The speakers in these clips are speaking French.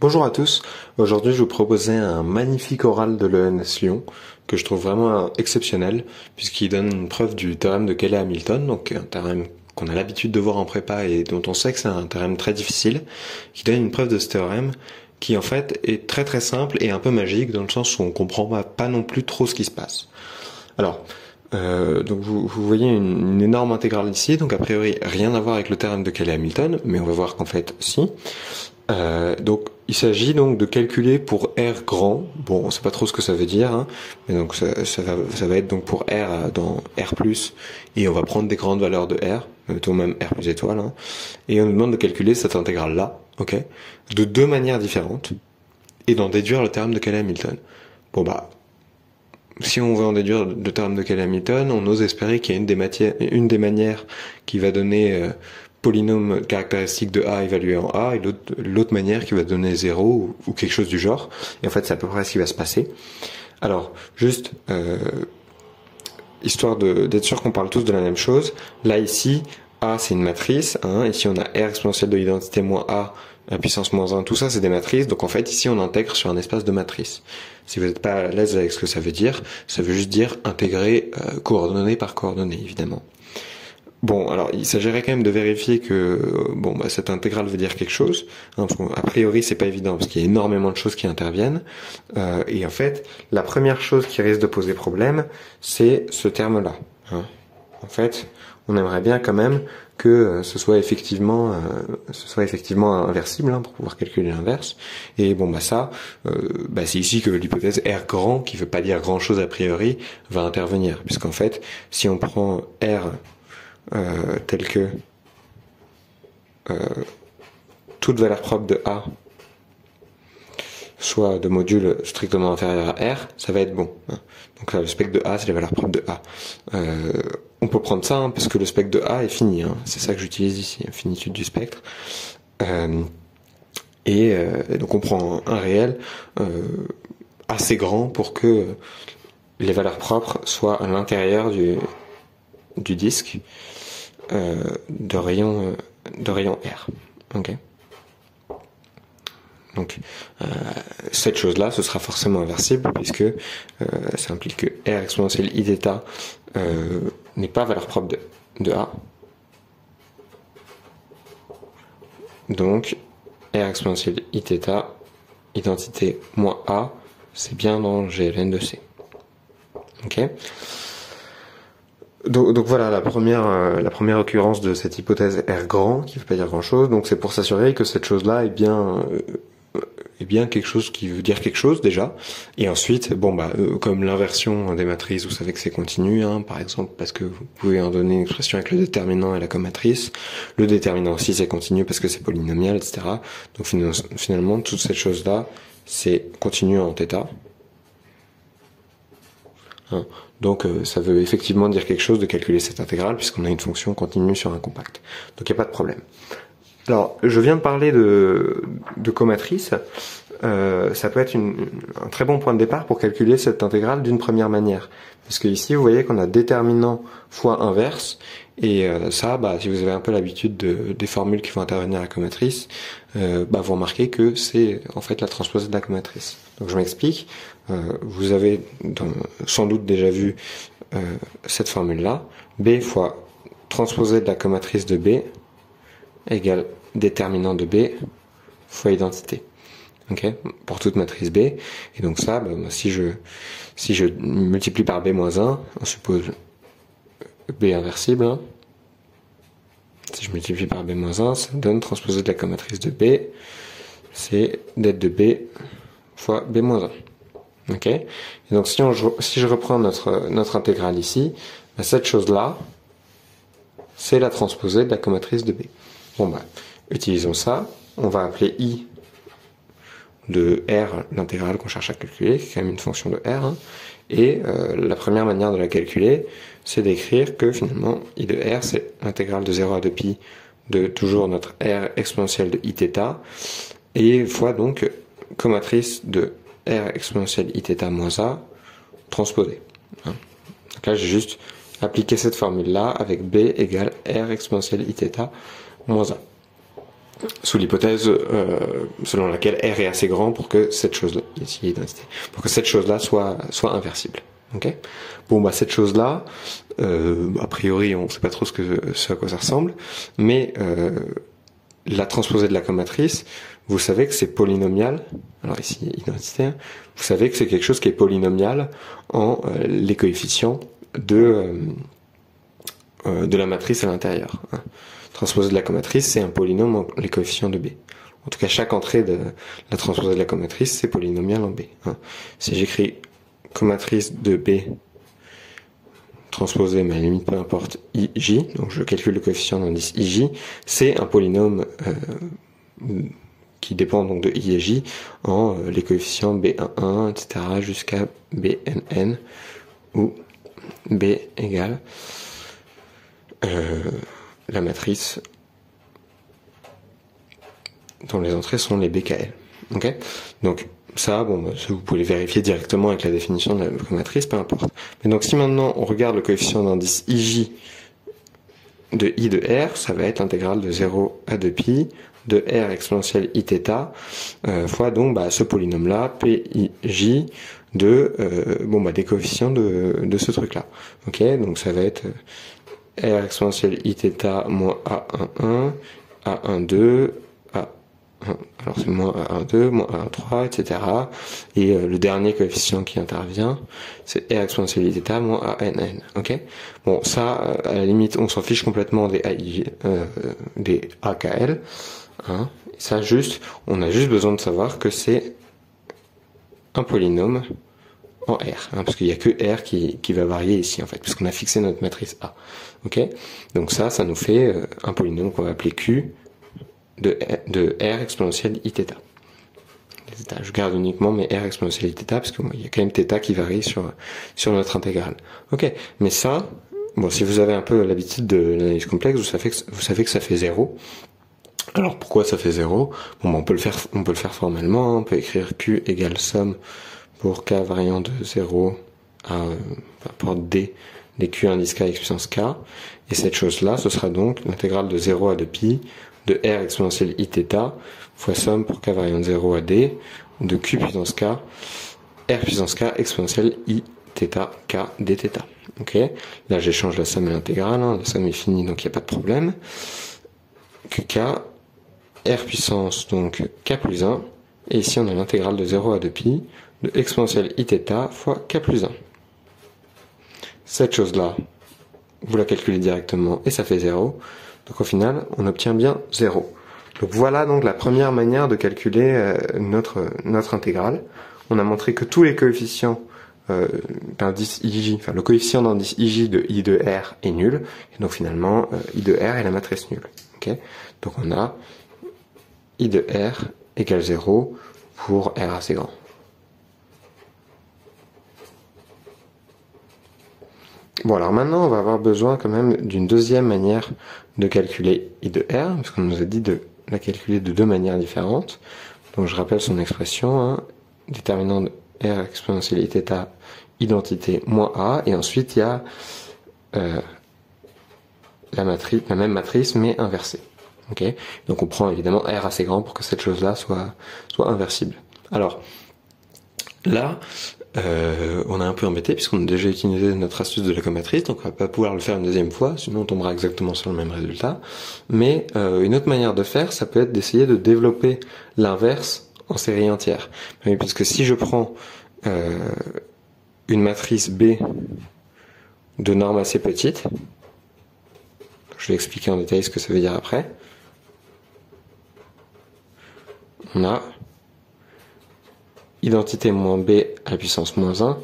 Bonjour à tous, aujourd'hui je vous proposais un magnifique oral de l'ENS Lyon que je trouve vraiment exceptionnel puisqu'il donne une preuve du théorème de Cayley-Hamilton, donc un théorème qu'on a l'habitude de voir en prépa et dont on sait que c'est un théorème très difficile, qui donne une preuve de ce théorème qui en fait est très très simple et un peu magique dans le sens où on comprend pas non plus trop ce qui se passe. Alors, donc vous voyez une énorme intégrale ici, donc a priori rien à voir avec le théorème de Cayley-Hamilton, mais on va voir qu'en fait si. Donc il s'agit donc de calculer pour R grand, bon on sait pas trop ce que ça veut dire, hein, mais donc ça va être donc pour R dans R+, et on va prendre des grandes valeurs de R, mettons même R plus étoile, hein, et on nous demande de calculer cette intégrale là, ok, de deux manières différentes, et d'en déduire le théorème de Cayley-Hamilton. Bon bah, si on veut en déduire le théorème de Cayley-Hamilton, on ose espérer qu'il y a une des manières qui va donner polynôme caractéristique de A évalué en A, et l'autre manière qui va donner 0 ou quelque chose du genre. Et en fait, c'est à peu près ce qui va se passer. Alors, juste, histoire d'être sûr qu'on parle tous de la même chose, là ici, A c'est une matrice, hein, ici on a R exponentielle de l'identité moins A, la puissance moins 1, tout ça c'est des matrices, donc en fait ici on intègre sur un espace de matrice. Si vous n'êtes pas à l'aise avec ce que ça veut juste dire intégrer coordonnée par coordonnée évidemment. Bon, alors il s'agirait quand même de vérifier que cette intégrale veut dire quelque chose, hein, parce qu'a priori c'est pas évident, parce qu'il y a énormément de choses qui interviennent, et en fait, la première chose qui risque de poser problème, c'est ce terme-là. Hein. En fait, on aimerait bien quand même que ce soit effectivement inversible, hein, pour pouvoir calculer l'inverse. Et c'est ici que l'hypothèse R grand, qui veut pas dire grand chose a priori, va intervenir, puisqu'en fait, si on prend R tel que toute valeur propre de A soit de module strictement inférieur à R, ça va être bon. Hein. Donc là, le spectre de A, c'est les valeurs propres de A. On peut prendre ça, hein, parce que le spectre de A est fini. Hein. C'est ça que j'utilise ici, finitude du spectre. Et donc on prend un réel assez grand pour que les valeurs propres soient à l'intérieur du disque de rayon R. Ok. Donc cette chose-là, ce sera forcément inversible puisque ça implique que R exponentielle I θ n'est pas valeur propre de A. Donc R exponentielle I θ identité moins A, c'est bien dans GLN de C. Ok. Donc voilà la première occurrence de cette hypothèse R grand qui ne veut pas dire grand chose. Donc c'est pour s'assurer que cette chose-là est bien quelque chose qui veut dire quelque chose déjà. Et ensuite, comme l'inversion des matrices, vous savez que c'est continu, hein, par exemple, parce que vous pouvez en donner une expression avec le déterminant et la comatrice. Le déterminant aussi c'est continu parce que c'est polynomial, etc. Donc finalement, toute cette chose-là, c'est continu en θ. Hein. Donc ça veut effectivement dire quelque chose de calculer cette intégrale puisqu'on a une fonction continue sur un compact. Donc il n'y a pas de problème. Alors je viens de parler de comatrice. Ça peut être un très bon point de départ pour calculer cette intégrale d'une première manière. Parce que ici vous voyez qu'on a déterminant fois inverse. Et ça, si vous avez un peu l'habitude des formules qui vont intervenir à la comatrice, vous remarquez que c'est en fait la transposée de la comatrice. Donc je m'explique. Vous avez sans doute déjà vu cette formule-là. B fois transposée de la comatrice de B égale déterminant de B fois identité. Ok, pour toute matrice B. Et donc ça, si je multiplie par B moins 1, on suppose B inversible. Hein. Si je multiplie par B moins 1, ça donne transposée de la comatrice de B, c'est det de B fois B moins 1. Ok. Et donc si je reprends notre intégrale ici, cette chose-là, c'est la transposée de la comatrice de B. Utilisons ça. On va appeler I de R l'intégrale qu'on cherche à calculer, qui est quand même une fonction de R. Hein. Et la première manière de la calculer, c'est d'écrire que finalement I de R, c'est l'intégrale de 0 à 2pi de toujours notre R exponentielle de I θ, et fois donc comatrice de R exponentielle I θ moins A transposée. Hein. Donc là, j'ai juste appliqué cette formule-là avec B égale R exponentielle I θ moins A. sous l'hypothèse selon laquelle R est assez grand pour que cette chose-là, pour que cette chose-là soit inversible. Ok. Bon, bah cette chose-là, a priori, on ne sait pas trop ce à quoi ça ressemble, mais la transposée de la comatrice, vous savez que c'est polynomial. Alors ici, identitaire. Vous savez que c'est quelque chose qui est polynomial en les coefficients de la matrice à l'intérieur. Hein. Transposée de la comatrice, c'est un polynôme en les coefficients de B. En tout cas, chaque entrée de la transposée de la comatrice, c'est polynomial en B. Hein. Si j'écris comatrice de B transposée, mais à la limite peu importe, IJ, donc je calcule le coefficient d'indice IJ, c'est un polynôme qui dépend donc de I et J en les coefficients B11, etc. jusqu'à BNN, où B égale la matrice dont les entrées sont les BKL. Ok. Donc ça, bon, vous pouvez vérifier directement avec la définition de la comatrice, peu importe. Mais donc si maintenant on regarde le coefficient d'indice IJ de I de R, ça va être l'intégrale de 0 à 2pi de R exponentielle Iθ fois donc ce polynôme-là, PIJ de des coefficients de ce truc-là. Ok, donc ça va être R exponentielle Iθ moins A11, A12, alors c'est moins A12, moins A13, etc. Et le dernier coefficient qui intervient, c'est R exponentielle Iθ moins ANN. Ok. Bon, ça, à la limite, on s'en fiche complètement des des AKL. Hein. Ça, on a juste besoin de savoir que c'est un polynôme en R, hein, parce qu'il n'y a que R qui va varier ici, en fait, puisqu'on a fixé notre matrice A. Ok. Donc ça nous fait un polynôme qu'on va appeler Q de R exponentielle Iθ. Je garde uniquement mes R exponentielle Iθ parce qu'il y a quand même θ qui varie sur notre intégrale. Ok, mais ça, bon, si vous avez un peu l'habitude de l'analyse complexe, vous savez que ça fait 0. Alors pourquoi ça fait 0? Bon, on peut le faire formellement, hein. On peut écrire Q égale somme pour K variant de 0 à importe D des Q indice K puissance K, et cette chose-là, ce sera donc l'intégrale de 0 à 2pi de R exponentielle Iθ fois somme pour K variant de 0 à D de Q puissance K, R puissance K exponentielle Iθ K dθ. Ok, là j'échange la somme et l'intégrale, hein. La somme est finie donc il n'y a pas de problème. Que K, R puissance donc K plus 1, et ici on a l'intégrale de 0 à 2pi de exponentielle Iθ fois K plus 1. Cette chose-là, vous la calculez directement et ça fait 0. Donc au final, on obtient bien 0. Donc voilà donc la première manière de calculer notre intégrale. On a montré que tous les coefficients d'indice IJ, enfin le coefficient d'indice IJ de I de R est nul, et donc finalement I de R est la matrice nulle. Okay, donc on a I de R égale 0 pour R assez grand. Bon, alors maintenant, on va avoir besoin quand même d'une deuxième manière de calculer I de R, parce qu'on nous a dit de la calculer de deux manières différentes. Donc je rappelle son expression, hein, déterminant de R exponentielle Iθ identité moins A, et ensuite il y a la même matrice, mais inversée. Okay, donc on prend évidemment R assez grand pour que cette chose-là soit inversible. Alors, là, on est un peu embêté puisqu'on a déjà utilisé notre astuce de la comatrice, donc on va pas pouvoir le faire une deuxième fois, sinon on tombera exactement sur le même résultat. Mais une autre manière de faire, ça peut être d'essayer de développer l'inverse en série entière. Oui, parce que si je prends une matrice B de norme assez petite, je vais expliquer en détail ce que ça veut dire après, on a identité moins B à la puissance moins 1,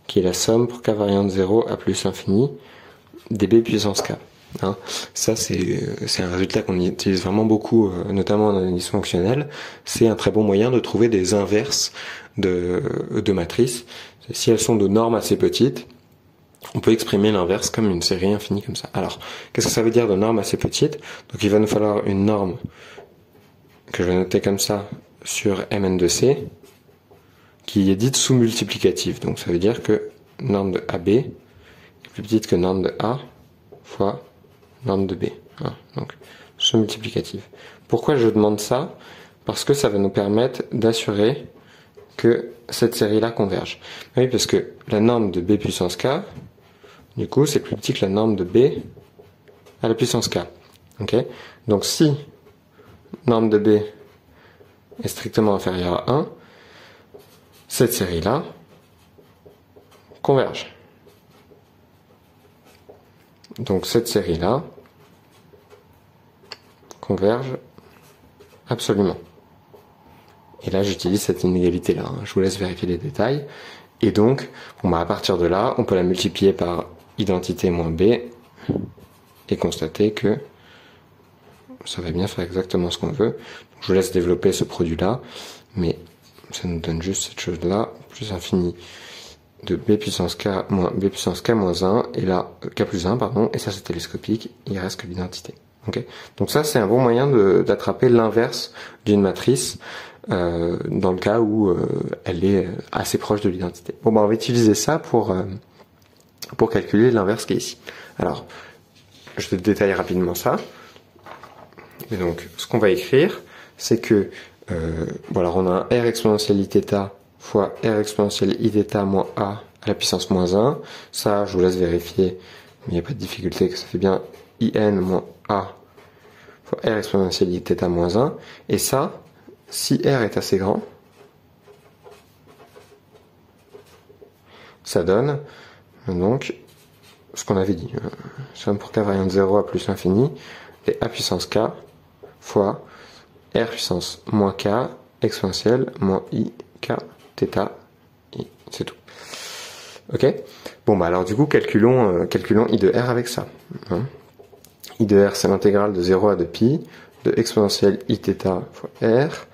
qui est la somme pour K variant de 0 à plus l'infini, dB puissance K. Hein, ça, c'est un résultat qu'on utilise vraiment beaucoup, notamment en analyse fonctionnelle. C'est un très bon moyen de trouver des inverses de matrices. Si elles sont de normes assez petites, on peut exprimer l'inverse comme une série infinie comme ça. Alors, qu'est-ce que ça veut dire de norme assez petite? Donc il va nous falloir une norme que je vais noter comme ça sur Mn de C, qui est dite sous-multiplicative. Donc ça veut dire que norme de AB est plus petite que norme de A fois norme de B. Hein, donc, somme multiplicative. Pourquoi je demande ça? Parce que ça va nous permettre d'assurer que cette série-là converge. Oui, parce que la norme de B puissance K, du coup, c'est plus petit que la norme de B à la puissance K. Ok? Donc, si norme de B est strictement inférieure à 1, cette série-là converge. Donc, cette série-là converge absolument. Et là, j'utilise cette inégalité-là. Hein. Je vous laisse vérifier les détails. Et donc, bon, bah, à partir de là, on peut la multiplier par identité moins B et constater que ça va bien faire exactement ce qu'on veut. Donc, je vous laisse développer ce produit-là, mais ça nous donne juste cette chose-là, plus infini de B puissance K moins B puissance K moins 1, et là, K plus 1, pardon, et ça c'est télescopique, il reste que l'identité. Okay. Donc ça, c'est un bon moyen d'attraper l'inverse d'une matrice dans le cas où elle est assez proche de l'identité. Bon, bah, on va utiliser ça pour calculer l'inverse qui est ici. Alors, je te détaille rapidement ça. Et donc, ce qu'on va écrire, c'est que bon, alors on a un R exponentielle Iθ fois R exponentielle Iθ moins A à la puissance moins 1. Ça, je vous laisse vérifier, mais il n'y a pas de difficulté, que ça fait bien IN moins A fois R exponentielle Iθ moins 1. Et ça, si R est assez grand, ça donne donc ce qu'on avait dit. Somme pour K variant de 0 à plus l'infini, et A puissance K fois R puissance moins K exponentielle moins I K θ I. C'est tout. Ok? Bon, bah alors du coup, calculons I de R avec ça. Hein. I de R, c'est l'intégrale de 0 à 2π de exponentielle Iθ fois R,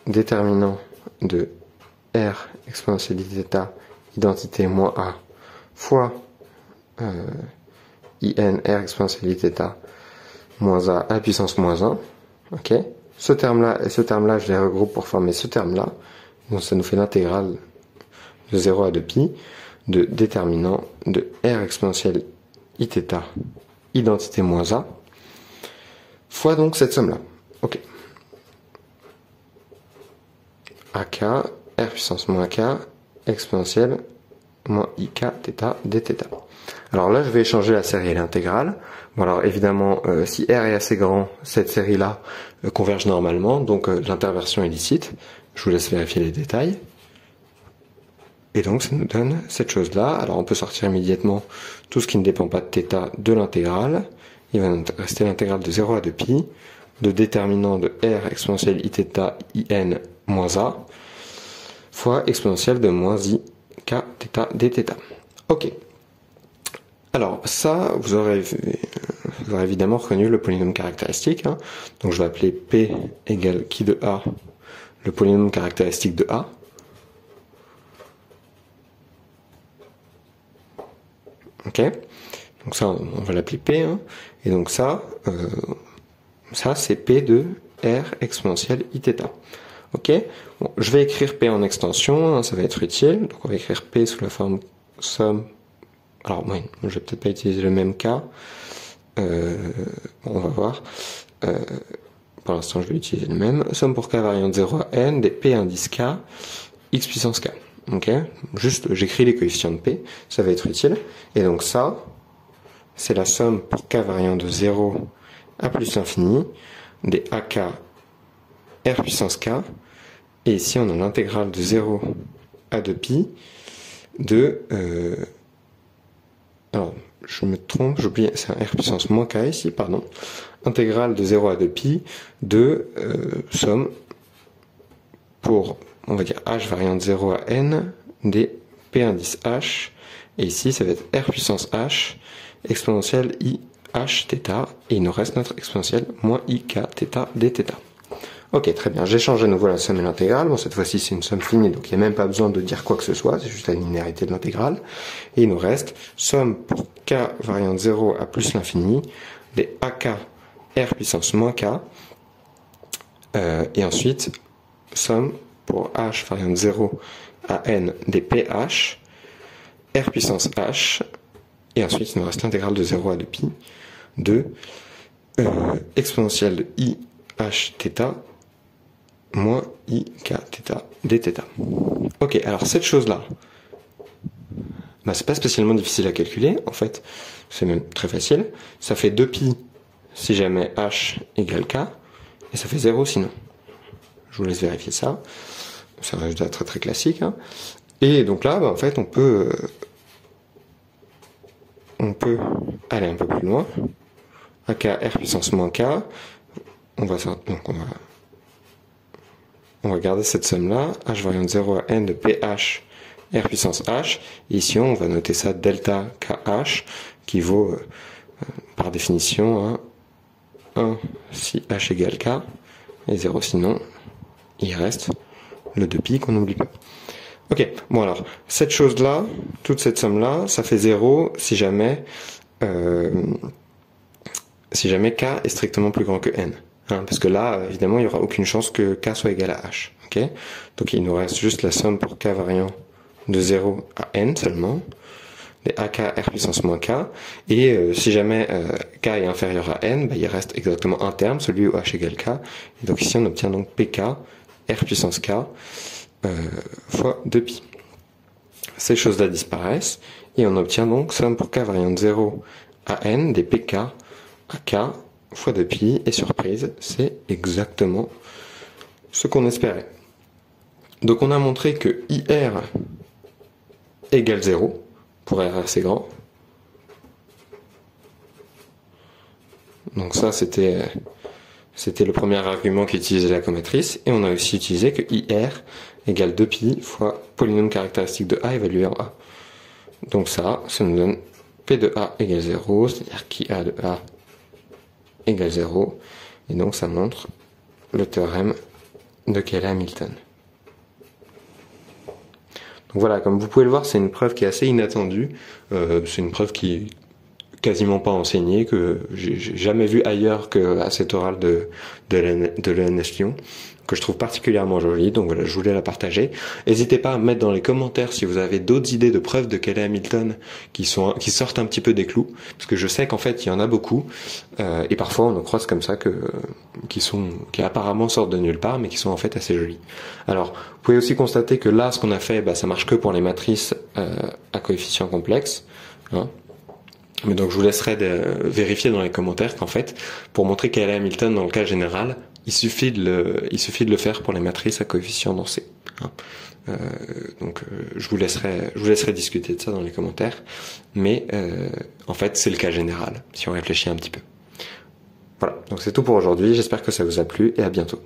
déterminant de R exponentielle Iθ identité moins A fois IN R exponentielle Iθ moins A à la puissance moins 1. Ok? Ce terme-là et ce terme-là, je les regroupe pour former ce terme-là. Donc ça nous fait l'intégrale de 0 à 2π de déterminant de R exponentielle Iθ identité moins A fois donc cette somme-là. Ok. AK, R puissance moins K, exponentielle moins IK θ dθ. Alors là, je vais échanger la série et l'intégrale. Bon, alors évidemment, si R est assez grand, cette série-là converge normalement, donc l'interversion est licite. Je vous laisse vérifier les détails. Et donc, ça nous donne cette chose-là. Alors, on peut sortir immédiatement tout ce qui ne dépend pas de θ de l'intégrale. Il va nous rester l'intégrale de 0 à 2π, de déterminant de R exponentielle Iθ IN moins A, fois exponentielle de moins I K θ dθ. Ok. Alors, ça, vous aurez évidemment reconnu le polynôme caractéristique. Hein. Donc, je vais appeler P égale qui de A, le polynôme caractéristique de A. Ok. Donc ça, on va l'appeler P. Hein. Et donc ça c'est P de R exponentielle Iθ. Ok. Bon, je vais écrire P en extension, hein, ça va être utile. Donc on va écrire P sous la forme somme. Alors oui, je vais peut-être pas utiliser le même cas. On va voir. Pour l'instant, je vais utiliser le même. Somme pour K variant de 0 à N des P indice K, X puissance K. Ok. Juste, j'écris les coefficients de P, ça va être utile. Et donc ça, c'est la somme pour K variant de 0 à plus l'infini des AK R puissance K. Et ici, on a l'intégrale de 0 à 2π de... alors, je me trompe, j'oublie, c'est un R puissance moins K ici, pardon. Intégrale de 0 à 2π de somme pour, on va dire, H variant de 0 à N des P indice H. Et ici, ça va être R puissance H exponentielle I H θ. Et il nous reste notre exponentielle moins I K θ dθ. Ok, très bien. J'échange à nouveau la somme et l'intégrale. Bon, cette fois-ci, c'est une somme finie, donc il n'y a même pas besoin de dire quoi que ce soit. C'est juste la linéarité de l'intégrale. Et il nous reste somme pour K variant de 0 à plus l'infini des AK R puissance moins K. Et ensuite, somme pour H variant de 0 à N des PH, R puissance H. Et ensuite, il nous reste l'intégrale de 0 à 2π de exponentielle de i h θ moins i k θ dθ. Ok, alors cette chose-là, bah, c'est pas spécialement difficile à calculer, en fait, c'est même très facile. Ça fait 2pi si jamais h égale k, et ça fait 0 sinon. Je vous laisse vérifier ça. C'est un résultat très très classique. Hein. Et donc là, bah, en fait, on peut aller un peu plus loin. AK r puissance moins k. On va garder cette somme-là. H variant de 0 à n de ph r puissance h. Et ici, on va noter ça delta kh, qui vaut, par définition, hein, 1 si h égale k, et 0 sinon, il reste le 2pi qu'on n'oublie pas. Ok, bon alors, cette chose-là, toute cette somme-là, ça fait 0 si jamais k est strictement plus grand que n. Hein, parce que là, évidemment, il n'y aura aucune chance que k soit égal à h. Okay, donc il nous reste juste la somme pour k variant de 0 à n seulement, des ak r puissance moins k, et si jamais k est inférieur à n, bah, il reste exactement un terme, celui où h égale k, et donc ici on obtient donc pk r puissance k fois 2pi. Ces choses-là disparaissent, et on obtient donc somme pour k variant de 0 à n des pk à k fois 2pi, et surprise, c'est exactement ce qu'on espérait. Donc on a montré que IR égale 0, pour R assez grand. Donc ça c'était le premier argument qui utilisait la comatrice, et on a aussi utilisé que IR égale 2pi fois polynôme caractéristique de A évalué en A. Donc ça nous donne P de A égale 0, c'est-à-dire qu'IA de A égale 0, et donc ça montre le théorème de Cayley-Hamilton. Donc voilà, comme vous pouvez le voir, c'est une preuve qui est assez inattendue, c'est une preuve qui est quasiment pas enseignée, que j'ai jamais vue ailleurs qu'à cette orale de l'ENS Lyon, que je trouve particulièrement jolie, donc voilà, je voulais la partager. N'hésitez pas à me mettre dans les commentaires si vous avez d'autres idées de preuves de Cayley-Hamilton qui sortent un petit peu des clous, parce que je sais qu'en fait il y en a beaucoup, et parfois on en croise comme ça qui apparemment sortent de nulle part, mais qui sont en fait assez jolies. Alors, vous pouvez aussi constater que là, ce qu'on a fait, bah, ça marche que pour les matrices à coefficients complexes, hein. Mais donc je vous laisserai vérifier dans les commentaires qu'en fait, pour montrer Cayley-Hamilton dans le cas général, il suffit de le faire pour les matrices à coefficients densés. Hein. Donc je vous laisserai discuter de ça dans les commentaires, mais en fait c'est le cas général, si on réfléchit un petit peu. Voilà, donc c'est tout pour aujourd'hui, j'espère que ça vous a plu, et à bientôt.